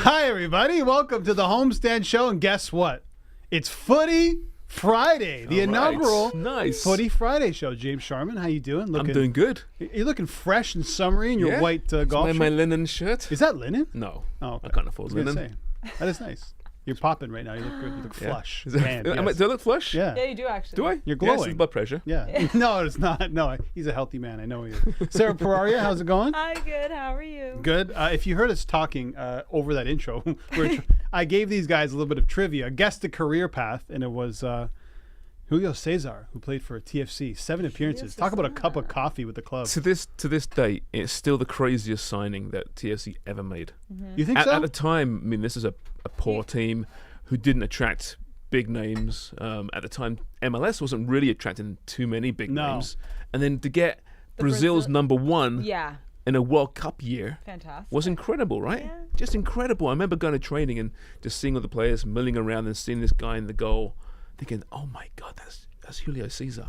Hi, everybody. Welcome to the Homestand Show. And guess what? It's Footy Friday, the inaugural Footy Friday show. James Sharman, how you doing? I'm doing good. You're looking fresh and summery in your white golf shirt. My linen shirt. Is that linen? No. Oh, okay. I can't afford linen. That is nice. You're popping right now. You look good. You look flush. Do I look flush? Yeah. Yeah, you do actually. Do I? You're glowing. Yes, it's blood pressure. Yeah. No, it's not. No, he's a healthy man. I know he is. Sarah Pararia, how's it going? Hi, good. How are you? Good. If you heard us talking over that intro, I gave these guys a little bit of trivia. Guess the career path, and it was Julio Cesar, who played for TFC, 7 appearances. Talk about a cup of coffee with the club. To this day, it's still the craziest signing that TFC ever made. You think so? At the time, I mean, this is a poor team who didn't attract big names. At the time, MLS wasn't really attracting too many big names. And then to get Brazil's number one in a World Cup year was incredible, right? Yeah. Just incredible. I remember going to training and just seeing all the players milling around and seeing this guy in the goal, thinking, oh my God, that's Julio Cesar,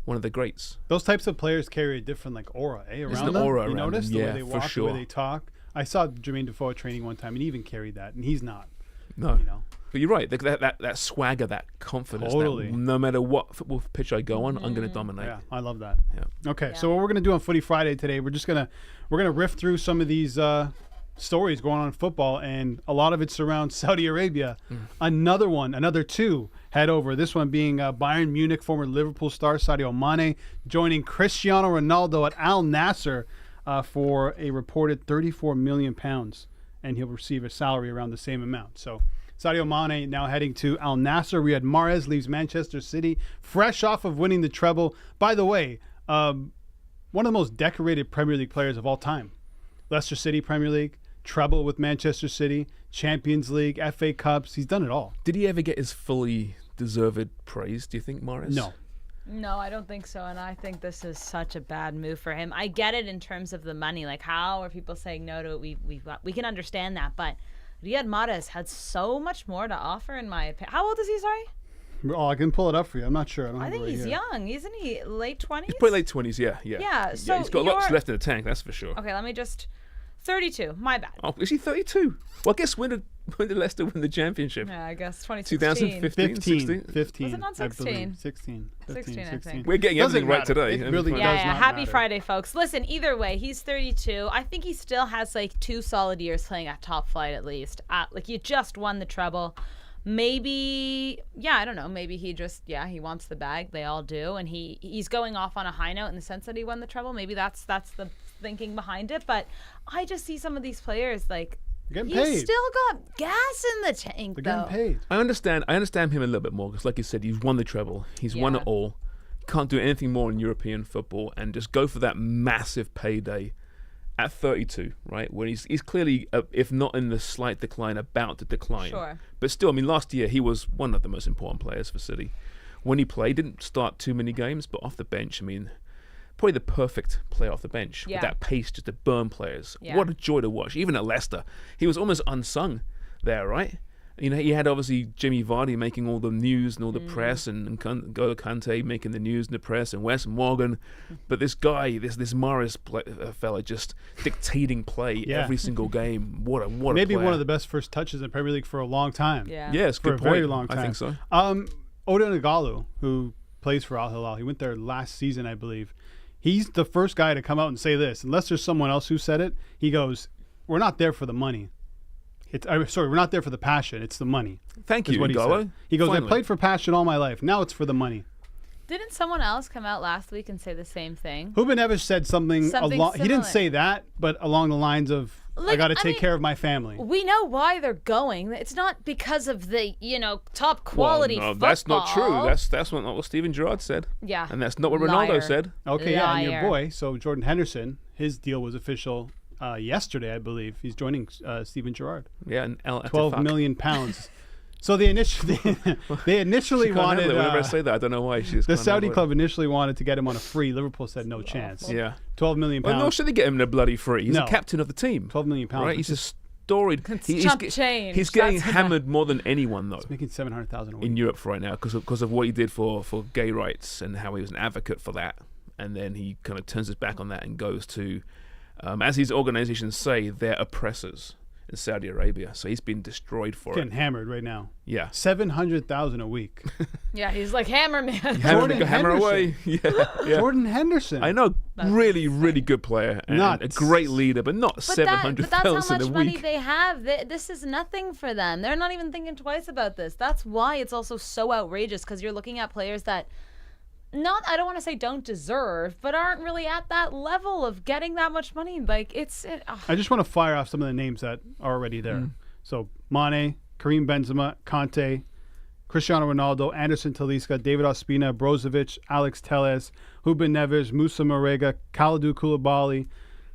one of the greats. Those types of players carry a different aura, around There's them. An aura you around notice them. the way they walk, sure. the way they talk. I saw Jermaine Defoe at training one time, and he even carried that, and he's not. No. You know? But you're right. That swagger, that confidence. Totally. That no matter what football pitch I go on, I'm going to dominate. Yeah, I love that. Yeah. Okay, so what we're going to do on Footy Friday today, we're gonna riff through some of these stories going on in football, and a lot of it surrounds Saudi Arabia. Another two head over. This one being Bayern Munich former Liverpool star Sadio Mané joining Cristiano Ronaldo at Al Nassr for a reported £34 million, and he'll receive a salary around the same amount. So Sadio Mané now heading to Al Nassr. Riyad Mahrez leaves Manchester City, fresh off of winning the treble. By the way, one of the most decorated Premier League players of all time. Leicester City Premier League, treble with Manchester City, Champions League, FA Cups. He's done it all. Did he ever get his fully deserved praise, do you think, Mahrez? No, I don't think so, and I think this is such a bad move for him. I get it in terms of the money. Like, how are people saying no to it? We can understand that, but Riyad Mahrez had so much more to offer, in my opinion. How old is he, sorry? Oh, I can pull it up for you. I'm not sure. I think he's young. Isn't he late 20s? He's probably late 20s, yeah. Yeah, so he's got lots left in the tank, that's for sure. Okay, let me just... 32, my bad. Oh, is he 32? Well, I guess when did Leicester win the championship? Yeah, I guess 2016. 2015, 15. Was it not 16? 16. 16, I think. We're getting everything right today. It really does not Happy matter. Friday, folks. Listen, either way, he's 32. I think he still has like 2 solid years playing at top flight at least. Like, you just won the treble. Maybe, I don't know. Maybe he just, he wants the bag. They all do. And he's going off on a high note in the sense that he won the treble. Maybe that's the thinking behind it. But I just see some of these players like, he's still got gas in the tank, They're getting paid. I understand him a little bit more because, like you said, he's won the treble. He's won it all. Can't do anything more in European football and just go for that massive payday at 32, right? When he's clearly, if not in the slight decline, about to decline. Sure. But still, I mean, last year he was one of the most important players for City. When he played, didn't start too many games, but off the bench, I mean, probably the perfect player off the bench with that pace just to burn players. Yeah. What a joy to watch. Even at Leicester, he was almost unsung there, right? You know, he had obviously Jimmy Vardy making all the news and all the press, and N'Golo Kante making the news and the press, and Wes Morgan. But this guy, this Mahrez fella, just dictating play every single game. What a maybe player. One of the best first touches in the Premier League for a long time. Yeah, it's for a a good point. very long time. I think so. Oda Nagalu, who plays for Al-Hilal, he went there last season, I believe. He's the first guy to come out and say this. Unless there's someone else who said it, he goes, "We're not there for the money. We're not there for the passion. It's the money." Thank you, Ngolo. He goes, "I played for passion all my life. Now it's for the money." Didn't someone else come out last week and say the same thing? Ruben Neves said something along. He didn't say that, but along the lines of, I got to take care of my family. We know why they're going. It's not because of the, top quality football. That's not true. That's not what Steven Gerrard said. Yeah. And that's not what Ronaldo said. Okay, and your boy, so Jordan Henderson, his deal was official yesterday, I believe. He's joining Steven Gerrard. Yeah, and £12 million. So they initially wanted. Whenever I say that, I don't know why. The Saudi club initially wanted to get him on a free. Liverpool said no chance. Yeah, £12 million. Well, nor should they get him in a bloody free. He's a captain of the team. £12 million. Right? He's a storied. He's getting hammered more than anyone though. He's making $700,000 a week in Europe right now because of what he did for gay rights and how he was an advocate for that. And then he kind of turns his back on that and goes to, as his organizations say, they're oppressors. in Saudi Arabia. So he's been destroyed for Getting it. hammered right now. Yeah. 700,000 a week. Yeah, he's like hammer man. Hammer away. Yeah. Jordan Henderson. I know, That's really, insane. really good player and a great leader, but not But 700,000 that's how a much money week. they have. This is nothing for them. They're not even thinking twice about this. That's why it's also so outrageous, because you're looking at players that I don't want to say don't deserve, but aren't really at that level of getting that much money. Like I just want to fire off some of the names that are already there. So Mané, Karim Benzema, Conte, Cristiano Ronaldo, Anderson Talisca, David Ospina, Brozovic, Alex Telles, Ruben Neves, Moussa Marega, Kalidou Koulibaly,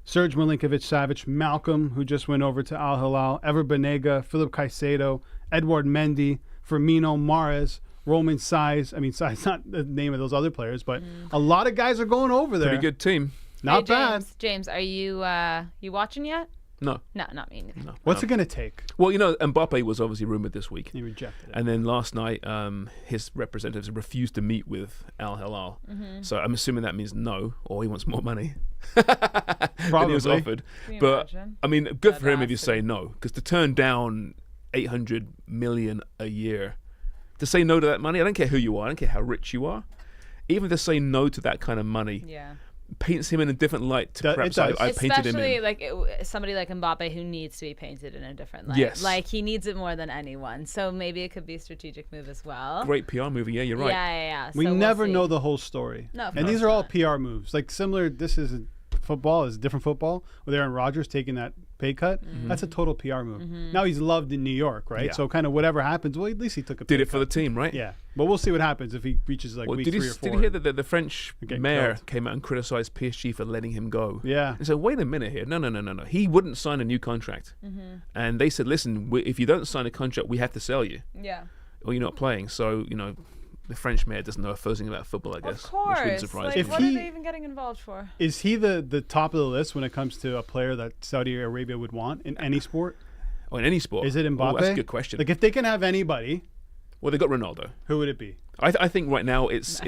Serge Milinkovic-Savic, Malcolm, who just went over to Al-Hilal, Ever Banega, Philip Caicedo, Edward Mendy, Firmino, Mahrez, Roman Size. I mean, Size not the name of those other players, but a lot of guys are going over there. Pretty good team. Not bad. James, are you watching yet? No. No, not me. No. What's it going to take? Well, Mbappe was obviously rumored this week. He rejected it. And then last night, his representatives refused to meet with Al-Hilal. So I'm assuming that means no, or he wants more money than he was offered. But, I mean, good for him if you say no, because to turn down 800 million a year, to say no to that money, I don't care who you are, I don't care how rich you are, even to say no to that kind of money, paints him in a different light to perhaps I painted him in. Especially like somebody like Mbappe who needs to be painted in a different light. Yes. Like he needs it more than anyone. So maybe it could be a strategic move as well. Great PR movie, yeah, you're right. Yeah. We So never we'll see. know the whole story. No, of and these course are all not. PR moves. Like similar, this is football, is different football, with Aaron Rodgers taking that pay cut. That's a total PR move. Now he's loved in New York, right? Yeah. So kind of whatever happens, well, at least he took a pay Did it cut. for the team, right? Yeah. But we'll see what happens if he reaches like week 3 or 4. Did you hear that the French Get mayor killed. came out and criticized PSG for letting him go? Yeah. And said, wait a minute here. No. He wouldn't sign a new contract. And they said, listen, if you don't sign a contract, we have to sell you. Yeah. Or you're not playing. So, the French mayor doesn't know a first thing about football, I guess. Of course. Which wouldn't surprise Like, me. If what he- are they even getting involved for? Is he the top of the list when it comes to a player that Saudi Arabia would want in any sport? Or in any sport. Is it Mbappe? Oh, that's a good question. Like if they can have anybody, Well, they got Ronaldo. who would it be? I think right now it's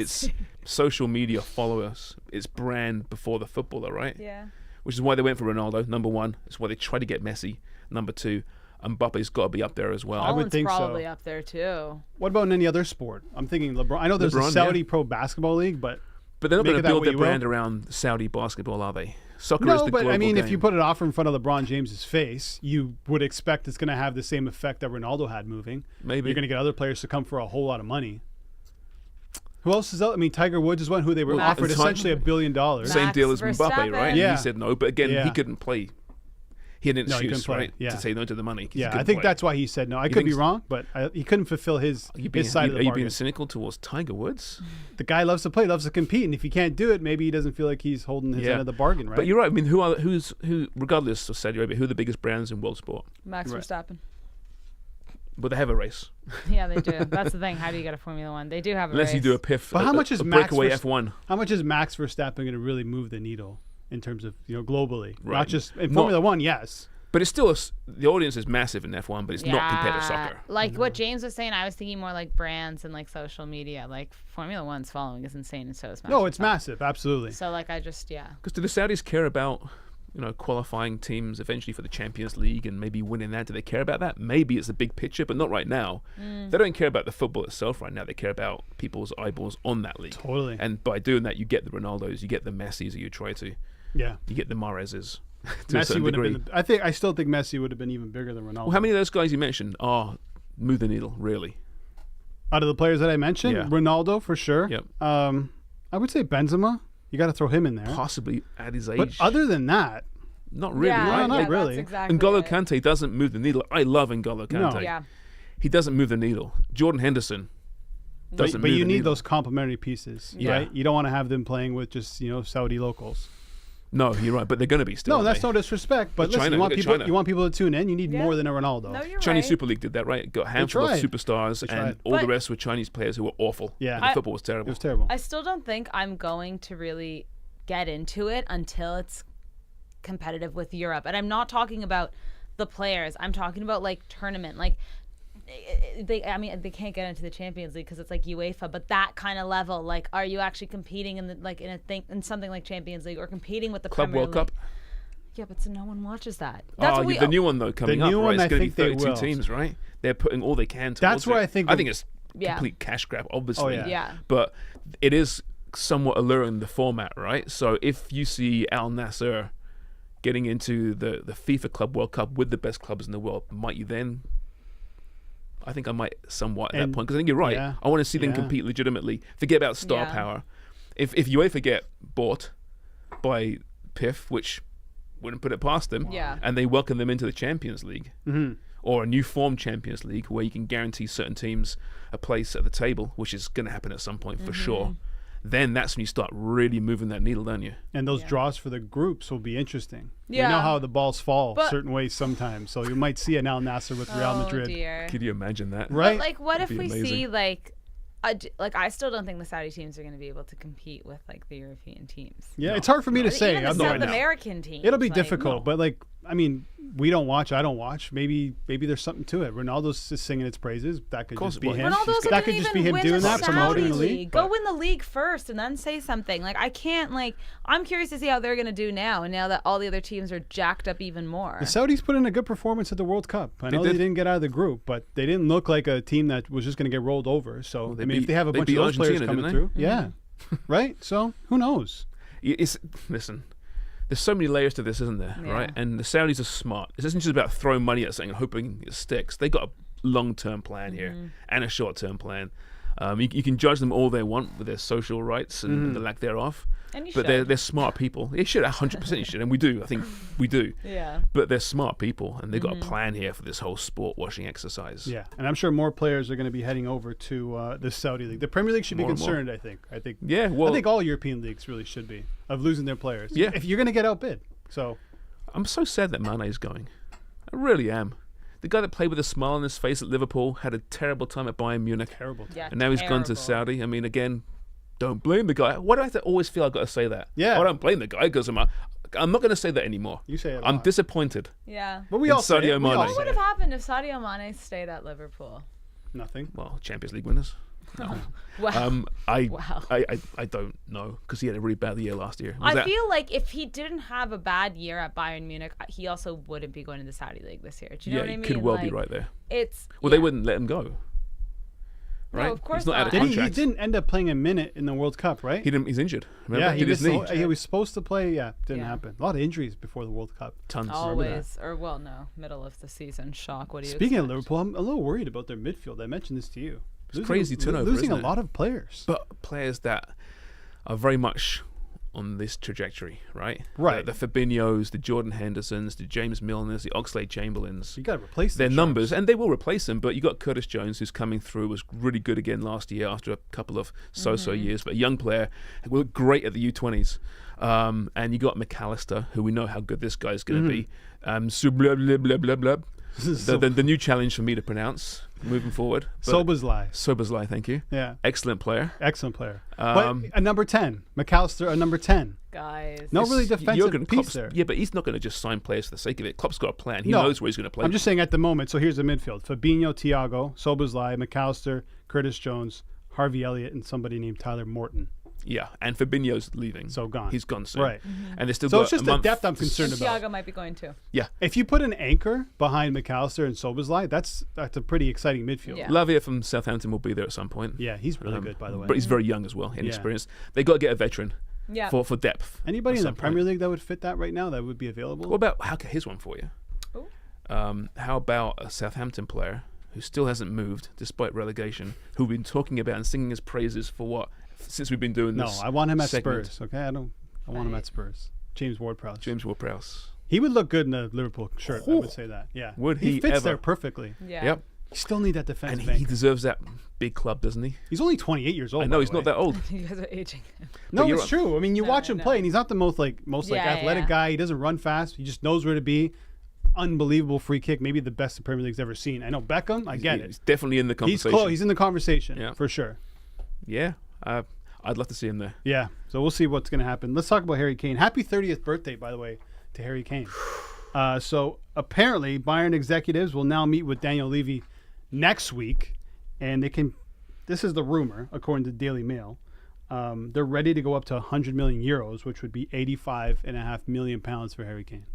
social media followers, it's brand before the footballer, right? Yeah. Which is why they went for Ronaldo, number one. It's why they tried to get Messi, number two. Mbappe's got to be up there as well. I would Holland's think so. probably up there too. What about in any other sport? I'm thinking LeBron. I know there's a LeBron, Saudi Pro Basketball League, but But they're not Make going it to that build way their you will. brand around Saudi basketball, are they? Soccer is no. the But global I mean, game. if you put an offer in front of LeBron James's face, you would expect it's going to have the same effect that Ronaldo had moving. Maybe. You're going to get other players to come for a whole lot of money. Who else is out? I mean, Tiger Woods is one who they were Max offered essentially $1 billion. Same Max deal as Mbappe, Verstappen. right? Yeah. He said no, but again, Yeah. he couldn't play. He had an No, he excuse, couldn't play. right, Yeah. to say no to the money. 'cause he Yeah, I couldn't think play. that's why he said no. I You could be think wrong, but he couldn't fulfill his side of the Are you bargain. being cynical towards Tiger Woods? The guy loves to play, loves to compete, and if he can't do it, maybe he doesn't feel like he's holding his Yeah. end of the bargain, right? But you're right. I mean, who, regardless of Saudi Arabia, who are the biggest brands in world sport? Max Right. Verstappen. But they have a race. Yeah, they do. That's the thing. How do you get a Formula One? They do have a Unless race. you do a PIF. But how much is a Max breakaway Verst- F1? How much is Max Verstappen going to really move the needle in terms of globally, Right. not just in Not- Formula One? Yes, But it's still the audience is massive in F1, but it's not compared to soccer. Like what James was saying, I was thinking more like brands and like social media. Like Formula One's following is insane, and so is Max no, it's Verstappen. massive, absolutely. So like I just Because do the Saudis care about qualifying teams eventually for the Champions League and maybe winning that? Do they care about that? Maybe it's the big picture, but not right now. They don't care about the football itself right now. They care about people's eyeballs on that league. Totally. And by doing that, you get the Ronaldos, you get the Messis, or you try to, Yeah, you get the Mahrezes. To a Messi certain would have degree. been. I still think Messi would have been even bigger than Ronaldo. Well, how many of those guys you mentioned are move the needle, really? Out of the players that I mentioned, Yeah. Ronaldo for sure. Yep. I would say Benzema. You got to throw him in there. Possibly at his age. But other than that, not really, yeah, right? not yeah, really. That's exactly N'Golo right. Kante doesn't move the needle. I love N'Golo Kante. No. Yeah. He doesn't move the needle. Jordan Henderson doesn't but move you the need needle. those complementary pieces, Yeah. right? You don't want to have them playing with just Saudi locals. No, you're right, but they're going to be still. No, that's aren't no disrespect. But Look at listen, China, you want look at people. China. You want people to tune in. You need Yeah. more than a Ronaldo. No, you're they? Chinese right. Super League did that, right? Got a handful of tried. superstars, They and tried. all the But- rest were Chinese players who were awful. Yeah. And the football was It terrible. was terrible. I still don't think I'm going to really get into it until it's competitive with Europe. And I'm not talking about the players. I'm talking about like tournament. Like they can't get into the Champions League because it's like UEFA, but that kind of level. Like, are you actually competing in something like Champions League or competing with the Club Premier World League? Cup. Yeah, but so no one watches that. That's what the new one though coming up, right? It's going to be 32 will. teams, right? They're putting all they can towards That's where it. I think it's complete cash grab, obviously. Oh, yeah. But it is somewhat alluring, the format, right? So if you see Al Nassr getting into the FIFA Club World Cup with the best clubs in the world, might you then? I think I might somewhat at that point, because I think you're right. Yeah. I want to see them compete legitimately. Forget about star power. If UEFA get bought by PIF, which wouldn't put it past them, and they welcome them into the Champions League, or a new form Champions League where you can guarantee certain teams a place at the table, which is going to happen at some point for sure, then that's when you start really moving that needle, don't you? And those draws for the groups will be interesting. Yeah. You know how the balls fall certain ways sometimes, so you might see an Al Nassr with Real Madrid. Dear. Could you imagine that? Right? But, like, what if we amazing. see I still don't think the Saudi teams are going to be able to compete with like the European teams. Yeah, it's hard for me to say. Even the South American teams. It'll be difficult, but like, I mean, we don't watch. I don't watch. Maybe there's something to it. Ronaldo's just singing its praises. That could just be him. That could just be him doing that, promoting the league. Go win the league first, and then say something. Like, I can't. Like, I'm curious to see how they're going to do now. And now that all the other teams are jacked up even more. The Saudis put in a good performance at the World Cup. I know they didn't get out of the group, but they didn't look like a team that was just going to get rolled over. So I mean, if they have a bunch of those players coming through, right? So who knows? Listen. There's so many layers to this, isn't there? Yeah. Right? And the Saudis are smart. This isn't just about throwing money at something and hoping it sticks. They got a long-term plan here and a short-term plan. You can judge them all they want with their social rights and the lack thereof. And you but they're smart people. They should, 100% you should, and we do. I think we do. Yeah. But they're smart people, and they've got a plan here for this whole sport washing exercise. Yeah, and I'm sure more players are going to be heading over to the Saudi League. The Premier League should be concerned, I think. Yeah, well, I think all European leagues really should be of losing their players. Yeah. If you're going to get outbid. So I'm so sad that Mané is going. I really am. The guy that played with a smile on his face at Liverpool had a terrible time at Bayern Munich. Terrible. Yeah, and now he's gone to Saudi. I mean, again, don't blame the guy. Why do I have to always feel I've got to say that? Yeah. I don't blame the guy because I'm not going to say that anymore. You say it a I'm lot. disappointed. Yeah. But we in all say Sadio it. We all Mané. What say would it. have happened if Sadio Mané stayed at Liverpool? Nothing. Well, Champions League winners. No. Wow. I don't know because he had a really bad year last year. I feel like if he didn't have a bad year at Bayern Munich, he also wouldn't be going to the Saudi League this year. Do you know what I mean? he could well be right there. They wouldn't let him go. Right? No, of course he's not. Out of He contract. didn't end up playing a minute in the World Cup, right? He's injured. Remember? Yeah, he did his knee. He was supposed to play. Yeah, didn't Yeah. happen. A lot of injuries before the World Cup. Tons. Always. Or, well, no. Middle of the season. Shock. What do you Speaking of expect? Liverpool, I'm a little worried about their midfield. I mentioned this to you. It's crazy turnover, Losing isn't a it? lot of players. But players that are very much on this trajectory, right? Right. The Fabinhos, the Jordan Hendersons, the James Milners, the Oxlade-Chamberlains. You got to replace their them, numbers, and they will replace them. But you got Curtis Jones, who's coming through, was really good again last year after a couple of so-so years. But a young player, who looked great at the U20s. And you got McAllister, who we know how good this guy's going to be. The new challenge for me to pronounce moving forward. Szoboszlai, thank you. Yeah. Excellent player. Excellent player. But a number 10. McAllister, a number 10. Guys. No really defensive piece Klopp's, there. Yeah, but he's not going to just sign players for the sake of it. Klopp's got a plan. He knows where he's going to play. I'm just saying at the moment. So here's the midfield. Fabinho, Thiago, Szoboszlai, McAllister, Curtis Jones, Harvey Elliott, and somebody named Tyler Morton. Yeah, and Fabinho's leaving. So gone. He's gone soon. Right. And there's still So got it's just a the month depth I'm concerned about. Thiago might be going too. Yeah. If you put an anchor behind McAllister and Szoboszlai, that's a pretty exciting midfield. Yeah. Lavia from Southampton will be there at some point. Yeah, he's really good, by the way. But he's very young as well, inexperienced. They got to get a veteran for depth. Anybody in the some Premier point. League that would fit that right now that would be available? What about, here's one for you. Ooh. How about a Southampton player who still hasn't moved despite relegation, who we've been talking about and singing his praises for what? Since we've been doing this. No, I want him at segment. Spurs. Okay, I want him at Spurs. James Ward-Prowse. James Ward-Prowse. He would look good in a Liverpool shirt. I would say that. Yeah. Would he fits ever? there perfectly. Yeah. Yep. You still need that defensive And anchor. he deserves that big club, doesn't he? He's only 28 years old. I know by he's the not way. that old. You guys are aging. No, you're it's right. true. I mean, you No, watch him no. play, and he's not the most Yeah, athletic yeah. guy. He doesn't run fast. He just knows where to be. Unbelievable free kick, maybe the best the Premier League's ever seen. I know Beckham. I get He's it. definitely in the He's conversation. close. He's in the conversation Yeah. for sure. Yeah. I'd love to see him there. Yeah. So we'll see what's going to happen. Let's talk about Harry Kane. Happy 30th birthday, by the way, to Harry Kane. So apparently, Bayern executives will now meet with Daniel Levy next week, and they can. This is the rumor, according to Daily Mail. They're ready to go up to 100 million euros, which would be 85.5 million pounds for Harry Kane.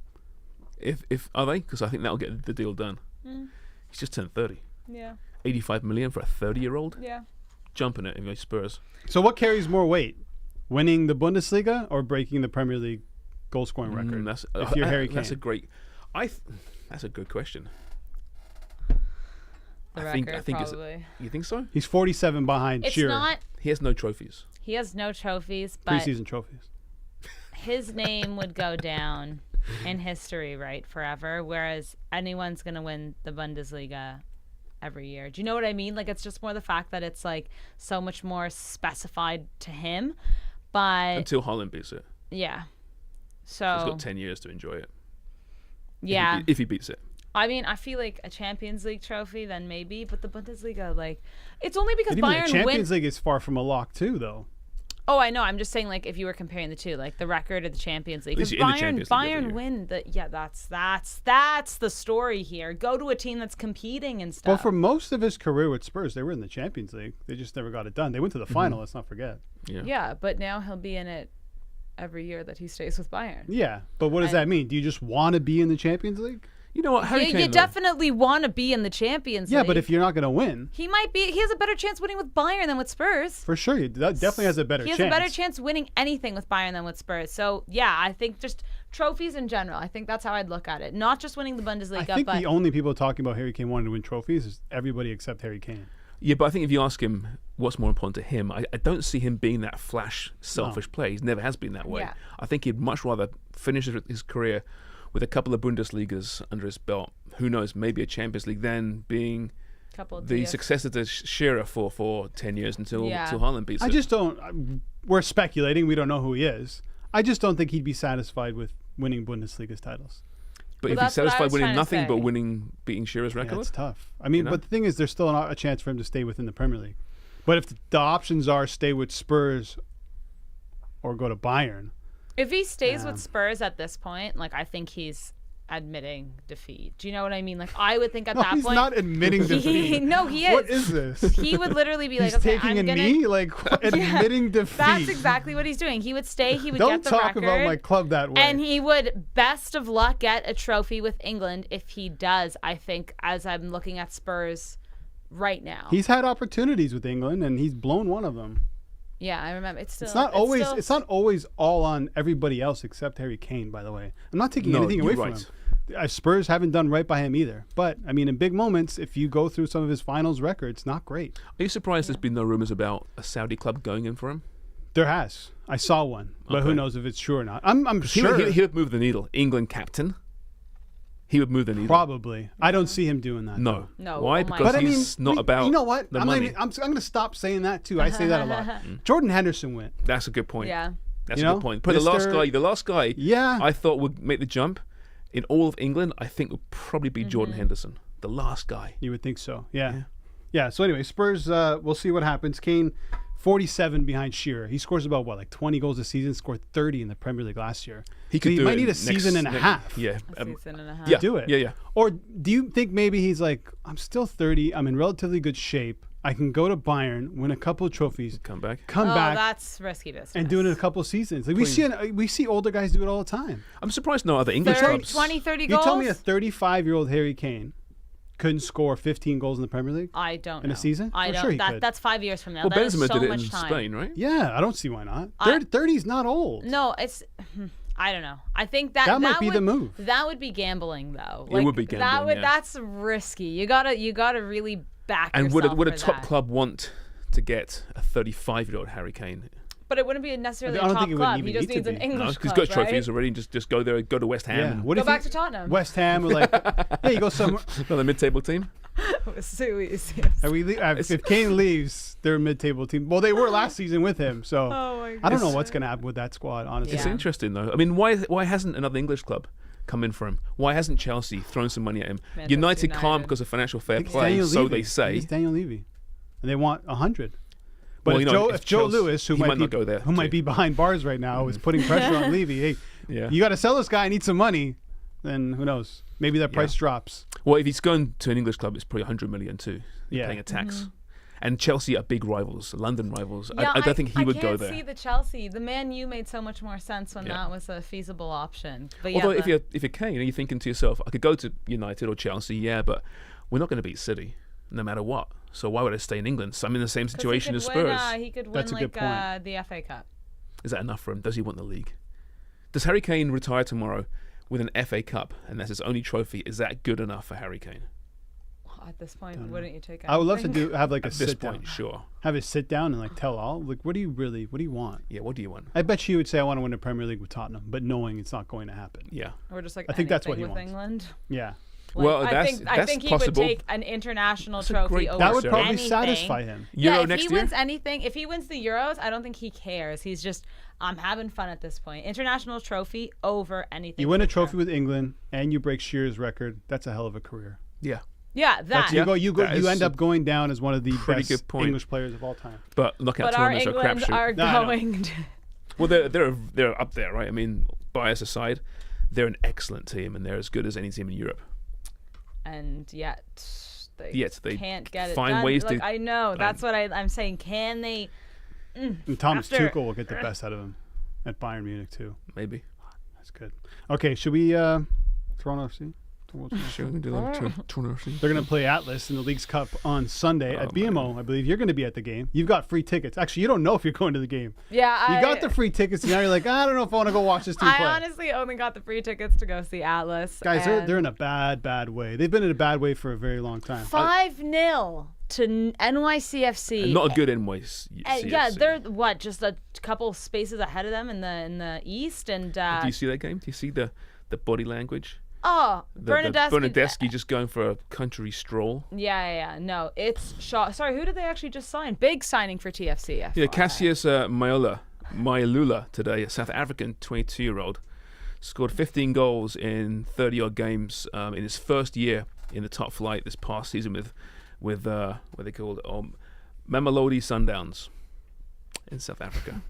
If are they? Because I think that'll get the deal done. He's just turned 30. Yeah. 85 million for a 30-year-old. Yeah. Jumping it if you're Spurs. So what carries more weight? Winning the Bundesliga or breaking the Premier League goal scoring record? If you're Harry Kane. That's a great. That's a good question. The I think probably. you think so? He's 47 behind It's Shearer. not. He has no trophies. He has no trophies, but Preseason trophies. his name would go down in history, right, forever. Whereas anyone's gonna win the Bundesliga every year. Do you know what I mean? Like, it's just more the fact that it's like so much more specified to him. But Until Haaland beats it. yeah, so He's got 10 years to enjoy it. yeah. If he beats it. I mean, I feel like a Champions League trophy, then maybe, but the Bundesliga, like, it's only because But even Bayern the Champions win. League is far from a lock too, though. Oh, I know. I'm just saying, like, if you were comparing the two, like the record of the Champions League, At least because you're in the Champions League every Bayern year. win the. Yeah, that's the story here. Go to a team that's competing and stuff. Well, for most of his career with Spurs, they were in the Champions League. They just never got it done. They went to the final. Let's not forget. Yeah. Yeah, but now he'll be in it every year that he stays with Bayern. Yeah, but what does that mean? Do you just want to be in the Champions League? You know what? Harry Yeah, Kane, you though, definitely want to be in the Champions Yeah, League. but if you're not going to win, he might be, he has a better chance winning with Bayern than with Spurs. for sure, that definitely has a better He chance. has a better chance winning anything with Bayern than with Spurs. So, yeah, I think just trophies in general. I think that's how I'd look at it. Not just winning the Bundesliga, I think but the only people talking about Harry Kane wanting to win trophies is everybody except Harry Kane. Yeah, but I think if you ask him what's more important to him, I don't see him being that flash, selfish player. He never has been that way. Yeah. I think he'd much rather finish his career with a couple of Bundesligas under his belt. Who knows, maybe a Champions League, then being couple of the DF successor to Shearer for 10 years until Yeah. Haaland beats I it. just don't. We're speculating. We don't know who he is. I just don't think he'd be satisfied with winning Bundesliga's titles. But Well, if he's that's what I satisfied was winning trying to nothing but say. beating Shearer's Yeah, record, it's tough. I mean, know? but the thing is, there's still a chance for him to stay within the Premier League. But if the options are stay with Spurs or go to Bayern, If he stays with Spurs at this point, like, I think he's admitting defeat. Do you know what I mean? Like, I would think at no, that he's point. not admitting defeat. No, he is. What is this? He would literally be like, He's okay, taking I'm a gonna. knee, like admitting defeat. That's exactly what he's doing. He would stay. He would Don't get the talk record. about my club that way. And he would, best of luck, get a trophy with England if he does, I think, as I'm looking at Spurs right now. He's had opportunities with England, and he's blown one of them. Yeah, I remember. It's still. It's not always all on everybody else except Harry Kane. By the way, I'm not taking No, anything away you're from right. him. Spurs haven't done right by him either. But I mean, in big moments, if you go through some of his finals records, not great. are you surprised there's been no rumors about a Saudi club going in for him? There has. I saw one, but who Okay. knows if it's true or not. I'm He sure. would, he would move the needle. England captain. He would move the needle. Probably. I don't see him doing that. No. No, Why? oh my Because God. But I mean, he's not about you know what? the I'm money. going to stop saying that too. I say that a lot. Jordan Henderson went. That's a good point. Yeah. That's You a know, good point. But the last guy Yeah. I thought would make the jump in all of England, I think would probably be Jordan Henderson. The last guy. You would think so. Yeah. So anyway, Spurs, we'll see what happens. Kane, 47 behind Shearer. He scores about, what, like 20 goals a season, scored 30 in the Premier League last year. He could So do might it need a next- season and a half. Yeah. A season and a half. yeah. Do it. Yeah. Or do you think maybe he's like, I'm still 30, I'm in relatively good shape, I can go to Bayern, win a couple of trophies, Come back. come Oh, back, that's risky business. and do it in a couple of seasons. Like we see older guys do it all the time. I'm surprised no other English 30, clubs. 20, 30 You goals? told me a 35-year-old Harry Kane couldn't score 15 goals in the Premier League? I don't know. in a season? I I'm don't. sure he could. That's 5 years from now. Well, That is Benzema so did it much in time. Spain, right? Yeah, I don't see why not. I- 30's not old. No, it's. I don't know. I think that That might be the move. That would be gambling, though. It would be gambling, yeah. That's risky. You gotta really back And yourself would a for top that. club want to get a 35-year-old Harry Kane? But it wouldn't be necessarily I a don't top think it would club. even He just need needs to an be. English No, club, he's got trophies right? already. Just go there, go to West Ham. Yeah. And What Go if back you- to Tottenham. West Ham were like, yeah, you go somewhere. another mid-table team. So easy. And if Kane leaves, they're a mid-table team. Well, they were last season with him, so Oh my I don't know God. what's going to happen with that squad, honestly. It's Yeah. interesting though. I mean, why hasn't another English club come in for him? Why hasn't Chelsea thrown some money at him? Manchester United can't United. because of financial fair It's play, Daniel so Levy. they say. It's Daniel Levy, and they want 100. But Well, if, you know, if Joe Chelsea- Lewis, who he might might be not go there, who might too. be behind bars right now, is putting pressure on Levy, hey, Yeah. you got to sell this guy. I need some money. Then who knows? Maybe that price drops. Well, if he's going to an English club, it's probably 100 million too. You're Yeah. paying a tax. Mm-hmm. And Chelsea are big rivals, London rivals. Yeah, I don't think he would go there. I can't see the Chelsea. The Man U made so much more sense when that was a feasible option. But Although if you're Kane, you're thinking to yourself, I could go to United or Chelsea, but we're not going to beat City no matter what. So why would I stay in England? So I'm in the same situation as Spurs. He could win That's a good point. the FA Cup. Is that enough for him? Does he want the league? Does Harry Kane retire tomorrow with an FA Cup and that's his only trophy? Is that good enough for Harry Kane? At this point, wouldn't you take? I would love to have like a At this sit point, down. sure. Have a sit down and like tell all. Like, what do you want? Yeah, what do you want? I bet he would say, I want to win the Premier League with Tottenham, but knowing it's not going to happen. Yeah. Or just like I think that's what he with wants. England. Yeah. Well, I that's think he possible. would take an international That's a trophy great over That would Sure. probably anything. satisfy him. Euro if next he year? wins anything, if he wins the Euros, I don't think he cares. He's just, I'm having fun at this point. International trophy over anything. You win a for trophy sure. with England and you break Shearer's record. That's a hell of a career. Yeah. Yeah, that. That's, Yeah. you That is end a up going down as one of the pretty best good point. English players of all time. But knockout But our tournaments are England crapshoot. are No, I know. going. Well, they're up there, right? I mean, bias aside, they're an excellent team and they're as good as any team in Europe. And yet they can't get it find done. ways Like, to. I know. That's what I'm saying. Can they? And Thomas After- Tuchel will get the best out of him at Bayern Munich too. Maybe. That's good. Okay, should we Toronto FC? Sure, we can do that. Toronto. They're going to play Atlas in the League's Cup on Sunday at BMO. I believe you're going to be at the game. You've got free tickets. Actually, you don't know if you're going to the game. Yeah, You got the free tickets, and now you're like, I don't know if I want to go watch this team play. I honestly only got the free tickets to go see Atlas. Guys, and they're in a bad way. They've been in a bad way for a very long time. 5-0 to NYCFC. And not a good invoice. Yeah, they're just a couple spaces ahead of them in the East, and Do you see that game? Do you see the body language? The Bernadeschi. just going for a country stroll. Yeah. No, it's sorry. Who did they actually just sign? Big signing for TFC. Yeah, FYI. Cassius Mailula today, a South African 22-year-old, scored 15 goals in 30-odd games in his first year in the top flight this past season with what they called Mamelodi Sundowns in South Africa.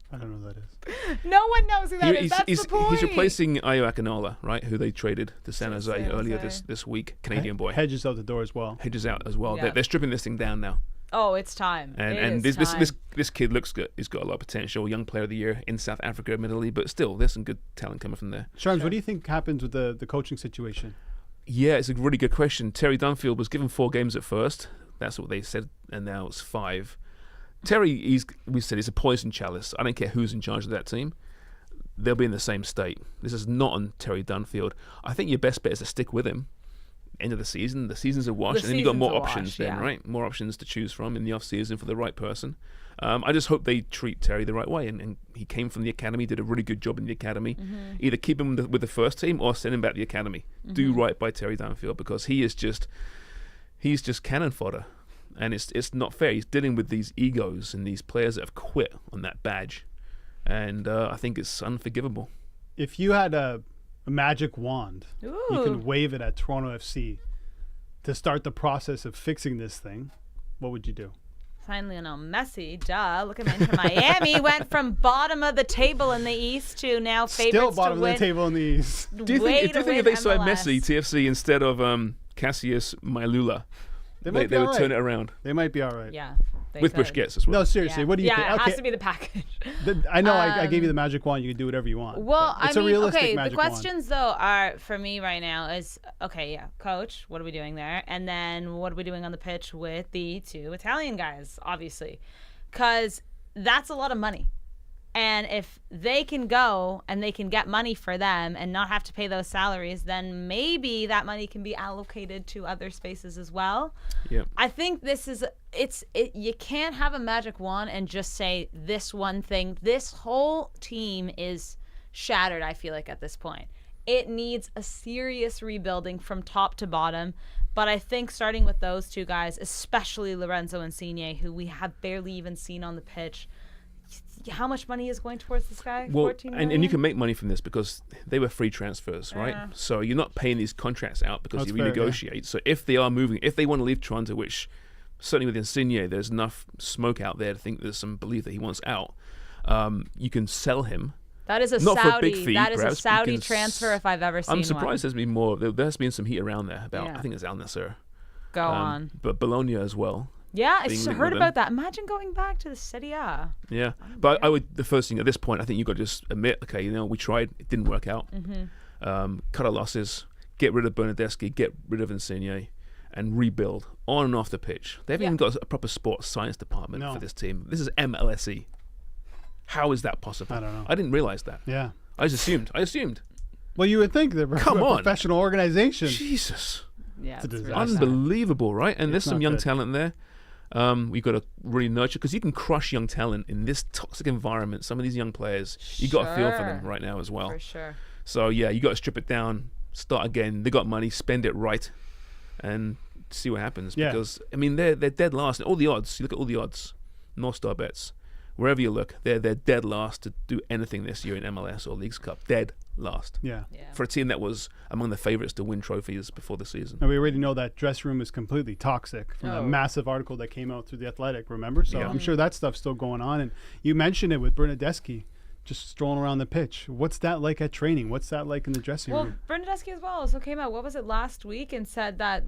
I don't know who that is. No one knows who that is. That's he's the point. He's replacing Ayo Akinola, right? Who they traded to San Jose San earlier Jose. this week. Canadian boy. Hedges out the door as well. Hedges out as well. Yeah. They're stripping this thing down now. Oh, it's time. And It is time. this kid looks good. He's got a lot of potential. Young player of the year in South Africa, admittedly, but still, there's some good talent coming from there. Sharms, what do you think happens with the coaching situation? Yeah, it's a really good question. Terry Dunfield was given 4 games at first. That's what they said, and now it's 5. Terry, we said he's a poison chalice. I don't care who's in charge of that team. They'll be in the same state. This is not on Terry Dunfield. I think your best bet is to stick with him. End of the season. The season's a wash, and then you've got more options right? More options to choose from in the off-season for the right person. I just hope they treat Terry the right way. And he came from the academy, did a really good job in the academy. Mm-hmm. Either keep him with the first team or send him back to the academy. Do right by Terry Dunfield, because he's just cannon fodder. And it's not fair. He's dealing with these egos and these players that have quit on that badge. And I think it's unforgivable. If you had a magic wand, you Ooh. can wave it at Toronto FC to start the process of fixing this thing, what would you do? Sign Lionel Messi. Duh. Look at him into Miami. Went from bottom of the table in the East to now favorites Still bottom to win. of the table in the East. Do you think if they signed Messi, TFC, instead of Cassius Mailula, They they would turn it around? They might be all right. Yeah. they With could. Busquets as well. No, seriously, what do you think? Yeah, it Okay, has to be the package. I know I gave you the magic wand. You can do whatever you want. Well, but it's I a mean, realistic okay, the magic wand. questions, though, are, for me right now, is, okay, yeah, coach, what are we doing there? And then what are we doing on the pitch with the 2 Italian guys, obviously? Because that's a lot of money. And if they can go and they can get money for them and not have to pay those salaries, then maybe that money can be allocated to other spaces as well. Yeah. I think this is you can't have a magic wand and just say this one thing. This whole team is shattered, I feel like, at this point. It needs a serious rebuilding from top to bottom. But I think starting with those 2 guys, especially Lorenzo Insigne, who we have barely even seen on the pitch, how much money is going towards this guy? Well, 14 million? and you can make money from this because they were free transfers, right? Yeah. So you're not paying these contracts out because That's you fair, renegotiate. So if they are moving, if they want to leave Toronto, which certainly with Insigne, there's enough smoke out there to think there's some belief that he wants out, you can sell him. That is a Not Saudi. for a big fee, that is perhaps, a Saudi because transfer if I've ever seen I'm surprised one. there's been more. There has been some heat around there about, Yeah. I think it's Al Nassr. Go on. But Bologna as well. Yeah, I being just linked heard with about them. that. Imagine going back to the Serie A. Yeah, but I would. The first thing at this point, I think you got to just admit, okay, we tried, it didn't work out. Cut our losses, get rid of Bernardeschi, get rid of Insigne, and rebuild on and off the pitch. They haven't even got a proper sports science department for this team. This is MLSE. How is that possible? I don't know. I didn't realize that. Yeah. I assumed. Well, you would think they're a professional organization. Jesus. Yeah, It's a really disaster. sad. Unbelievable, right? And there's It's some not young good. talent there. We've got to really nurture, because you can crush young talent in this toxic environment. Some of these young players, you got to feel for them Sure. right now as well. For sure. So yeah, you got to strip it down, start again. They got money, spend it right, and see what happens. Yeah. Because I mean, they're dead last. All the odds. You look at all the odds. North Star bets. Wherever you look, they're dead last to do anything this year in MLS or Leagues Cup. Dead last. Yeah. Yeah. For a team that was among the favourites to win trophies before the season. And we already know that dressing room is completely toxic from a massive article that came out through The Athletic, remember? So Yeah. I'm sure that stuff's still going on. And you mentioned it with Bernardeschi just strolling around the pitch. What's that like at training? What's that like in the dressing Well, room? Bernardeschi as well also came out, what was it, last week, and said that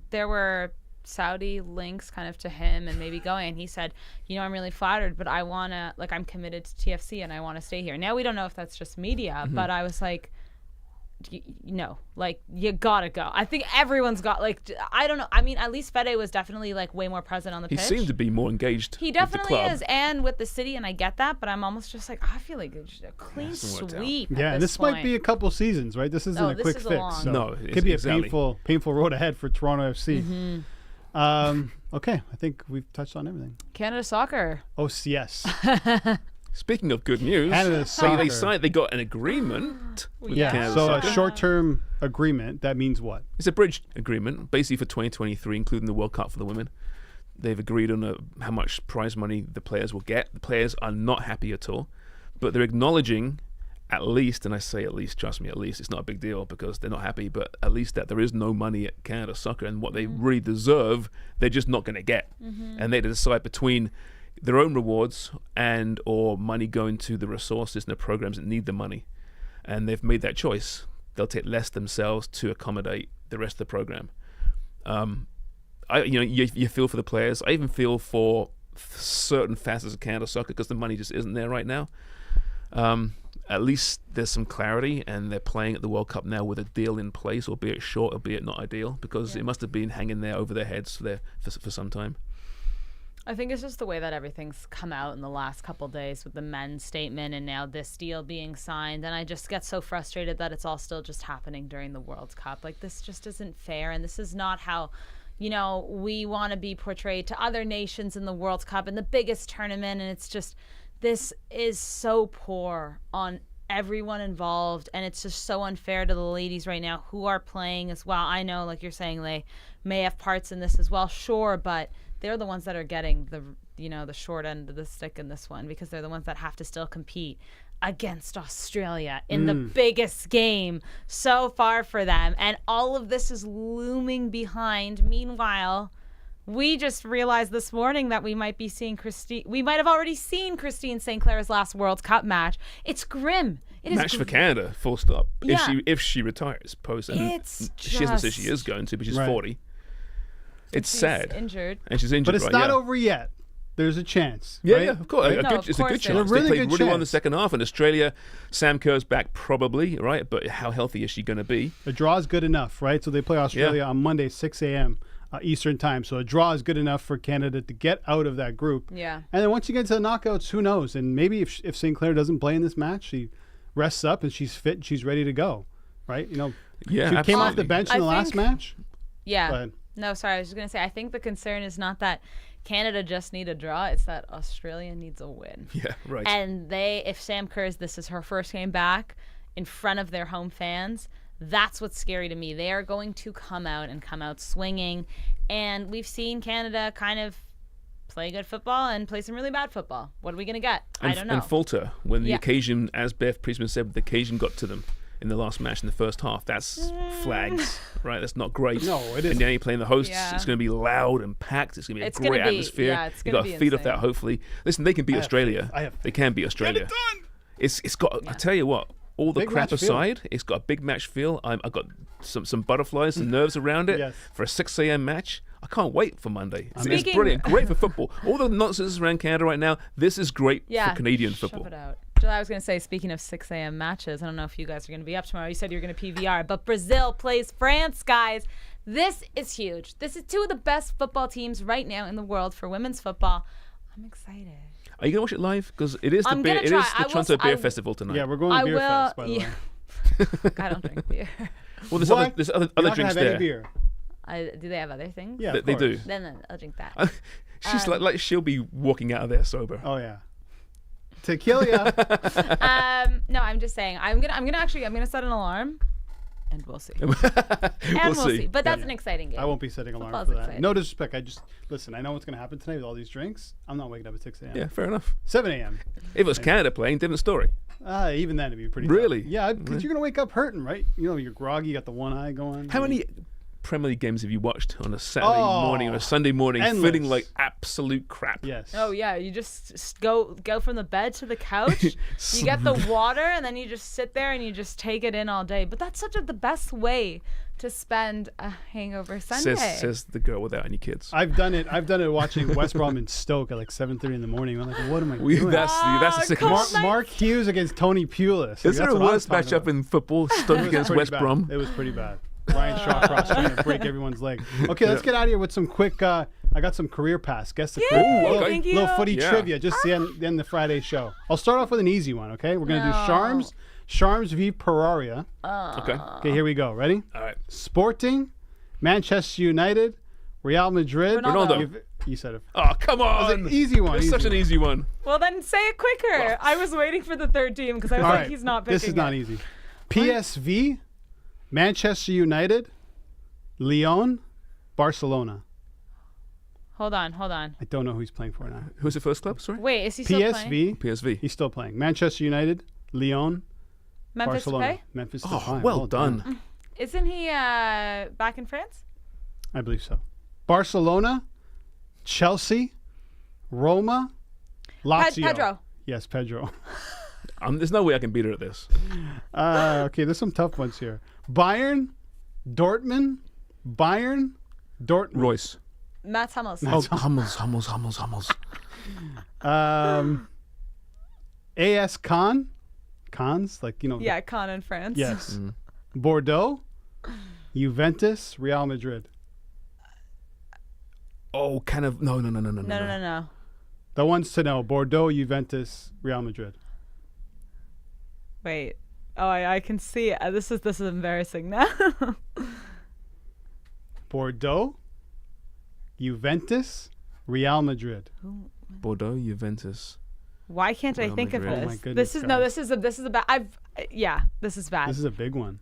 there were Saudi links kind of to him and maybe going. And he said, I'm really flattered, but I want to, I'm committed to TFC and I want to stay here. Now, we don't know if that's just media, but I was like, you gotta go. I think everyone's got, I don't know. I mean, at least Fede was definitely, way more present on the He pitch. seemed to be more engaged. He with the definitely club. is, and with the city, and I get that, but I'm almost just I feel like it's just a clean hasn't worked out. sweep. at Yeah, and this point. might be a couple seasons, right? This isn't No, a this quick is a fix. long- So No, it it's could be exactly. a painful road ahead for Toronto FC. Okay, I think we've touched on everything. Canada soccer. Oh, yes. Speaking of good news, Canada they soccer. they got an agreement. With Yeah, Canada so Soccer. a short-term agreement, that means what? It's a bridge agreement, basically for 2023, including the World Cup for the women. They've agreed on how much prize money the players will get. The players are not happy at all, but they're acknowledging, at least, and I say at least, trust me, at least, it's not a big deal because they're not happy, but at least that there is no money at Canada Soccer, and what they really deserve, they're just not going to get. And they decide between their own rewards and or money going to the resources and the programs that need the money. And they've made that choice. They'll take less themselves to accommodate the rest of the program. You feel for the players. I even feel for certain facets of Canada Soccer because the money just isn't there right now. At least there's some clarity, and they're playing at the World Cup now with a deal in place, albeit short, albeit not ideal, because it must have been hanging there over their heads for some time. I think it's just the way that everything's come out in the last couple days with the men's statement and now this deal being signed. And I just get so frustrated that it's all still just happening during the World Cup. This just isn't fair. And this is not how, we want to be portrayed to other nations in the World Cup and the biggest tournament. And it's just, this is so poor on everyone involved. And it's just so unfair to the ladies right now who are playing as well. I know, like you're saying, they may have parts in this as well. Sure, but they're the ones that are getting the short end of the stick in this one because they're the ones that have to still compete against Australia in the biggest game so far for them. And all of this is looming behind. Meanwhile, we just realized this morning that we might have already seen Christine St. Clair's last World Cup match. It's grim. It is Match for Canada, full stop. Yeah. If she retires post, and she hasn't said she is going to, but she's 40. It's She's sad. injured. And she's injured, But it's right? not yeah. over yet. There's a chance. Yeah, right? yeah, of course. No, of It's a course good there chance. is. They Really played good really well in the chance. second half. And Australia, Sam Kerr's back probably, right? But how healthy is she going to be? A draw is good enough, right? So they play Australia on Monday, 6 a.m. Eastern time. So a draw is good enough for Canada to get out of that group. Yeah. And then once you get to the knockouts, who knows? And maybe if St. Clair doesn't play in this match, she rests up and she's fit and she's ready to go, right? Yeah, she came off the absolutely. bench in the last match. Yeah. Go ahead. No, sorry. I was just going to say, I think the concern is not that Canada just need a draw. It's that Australia needs a win. Yeah, right. And if Sam Kerr's, this is her first game back in front of their home fans, that's what's scary to me. They are going to come out swinging. And we've seen Canada kind of play good football and play some really bad football. What are we going to get? I don't know. And falter when the Yeah. occasion, as Beth Priestman said, the occasion got to them in the last match in the first half. That's flags, right? That's not great. No, it And isn't. now you're playing the hosts. Yeah. It's going to be loud and packed. It's going to be a It's great gonna be- atmosphere. yeah, it's You gonna got to be feed off that. insane. Hopefully, listen, they can beat Australia. I have They can beat Australia. It's got. I tell you what. All the Big crap match feel. aside, it's got a big match feel. I've got some butterflies, some nerves around it Yes. for a 6 a.m. match. I can't wait for Monday. It's Speaking- brilliant. Great for football. All the nonsense around Canada right now, this is great for Canadian shove football. it out. I was going to say, speaking of 6 a.m. matches, I don't know if you guys are going to be up tomorrow. You said you're going to PVR, but Brazil plays France, guys. This is huge. This is two of the best football teams right now in the world for women's football. I'm excited. Are you going to watch it live? Because it is the beer. It is the Toronto Beer Festival tonight. Yeah, we're going to Beer Fest, by the way. I don't drink beer. Well, there's What? other You're not gonna drinks have any there. beer. Do they have other things? Yeah, They do. Then I'll drink that. She's like she'll be walking out of there sober. Oh yeah. Tequila. No, I'm just saying. I'm gonna set an alarm, and we'll see. We'll see. But that's an exciting game. I won't be setting alarm Football's for that. exciting. No disrespect. Listen. I know what's going to happen tonight with all these drinks. I'm not waking up at 6 a.m. Yeah, fair enough. 7 a.m. If it was Canada playing, different story. Even then, it'd be pretty. Really? Tough. Yeah, because you're going to wake up hurting, right? You know, you're groggy. You got the one eye going. How many Premier League games have you watched on a Saturday morning or a Sunday morning, endless. feeling like absolute crap? Yes. Oh yeah, you just go from the bed to the couch. You get the water, and then you just sit there and you just take it in all day. But that's the best way to spend a hangover Sunday. Says the girl without any kids. I've done it watching West Brom and Stoke at like 7:30 in the morning. I'm like, what am I doing? That's the sick come of on. Mark Hughes against Tony Pulis. Is there a worse matchup in football? Stoke against West Brom? It was pretty bad. Ryan Shawcross trying to break everyone's leg. Okay, let's get out of here with some quick. I got some career pass. Guess the career pass. okay. Thank you. Little footy trivia, just the end of the Friday show. I'll start off with an easy one. Okay, we're gonna do Sharms v Pararia. Okay. Okay, here we go. Ready? All right. Sporting, Manchester United, Real Madrid. Ronaldo. You said it. Oh, come on. That was an easy one. It's such an easy one. Well, then say it quicker. I was waiting for the third team because I was All like, right, he's not picking this is not it. easy. PSV, Manchester United, Lyon, Barcelona. Hold on. I don't know who he's playing for now. Who's the first club? Sorry. Wait, is he still playing? PSV. He's still playing. Manchester United, Lyon, Memphis Barcelona. Depay? Memphis Oh, Depay. well done. Isn't he back in France? I believe so. Barcelona, Chelsea, Roma, Lazio. Pedro. Yes, Pedro. There's no way I can beat her at this. Okay, there's some tough ones here. Bayern, Dortmund, Royce. Mats Hummels. Hummels. AS Cons, like, you know. Yeah, Con in France. Yes. Bordeaux, Juventus, Real Madrid. Oh, kind of. No. No. The ones to know: Bordeaux, Juventus, Real Madrid. Wait. Oh, I can see it. This is embarrassing now. Bordeaux, Juventus, Real Madrid. Bordeaux, Juventus. Why can't I Real think Madrid. of Oh this? my goodness, This is a bad. This is bad. This is a big one.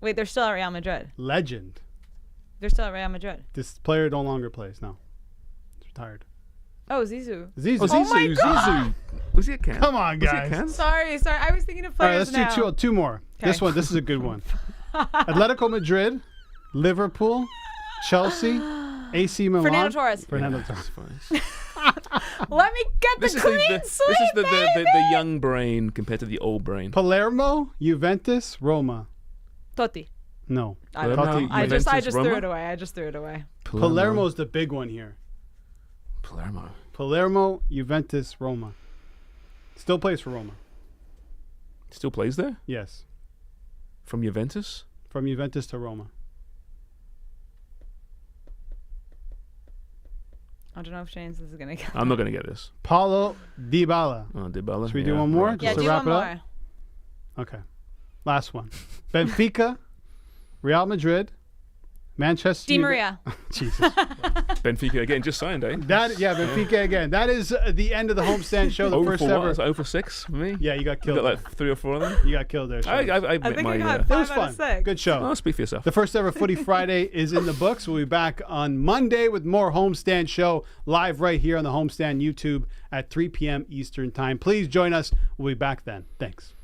Wait, they're still at Real Madrid. Legend. They're still at Real Madrid. This player no longer plays. No, he's retired. Oh, Zizou. Zizou. Oh, Zizou. God. Was he at Cannes? Come on, Was he at guys. Cannes? Sorry. I was thinking of All right, players let's now. do two more. This is a good one. Atletico Madrid, Liverpool, Chelsea, AC Milan. Fernando Torres. Fernando Torres. Let me get the clean sweep, This is the young brain compared to the old brain. Palermo, Juventus, Roma. Totti. No. I don't know. Totti, I just Juventus, threw Roma? it away. I just threw it away. Palermo's the big one here. Palermo, Juventus, Roma. Still plays for Roma. Still plays there? Yes. From Juventus? From Juventus to Roma. I don't know if James is going to get I'm not going to get this. Paulo Dybala. Oh, Dybala. Should we do one more? right. Yeah, Just to do wrap one it more. up? Okay. Last one. Benfica, Real Madrid, Manchester. Di Maria. Jesus. Benfica again, just signed, eh? Benfica again. That is the end of the Homestand Show. The 0 first for ever. what? 0 for 6 for me? Yeah, you got You killed. got there. like 3 or 4 of them? You got killed there. I Sean. admit think my... I got It was 5 out fun. of 6. Good show. Oh, speak for yourself. The first ever Footy Friday is in the books. We'll be back on Monday with more Homestand Show live right here on the Homestand YouTube at 3 p.m. Eastern Time. Please join us. We'll be back then. Thanks.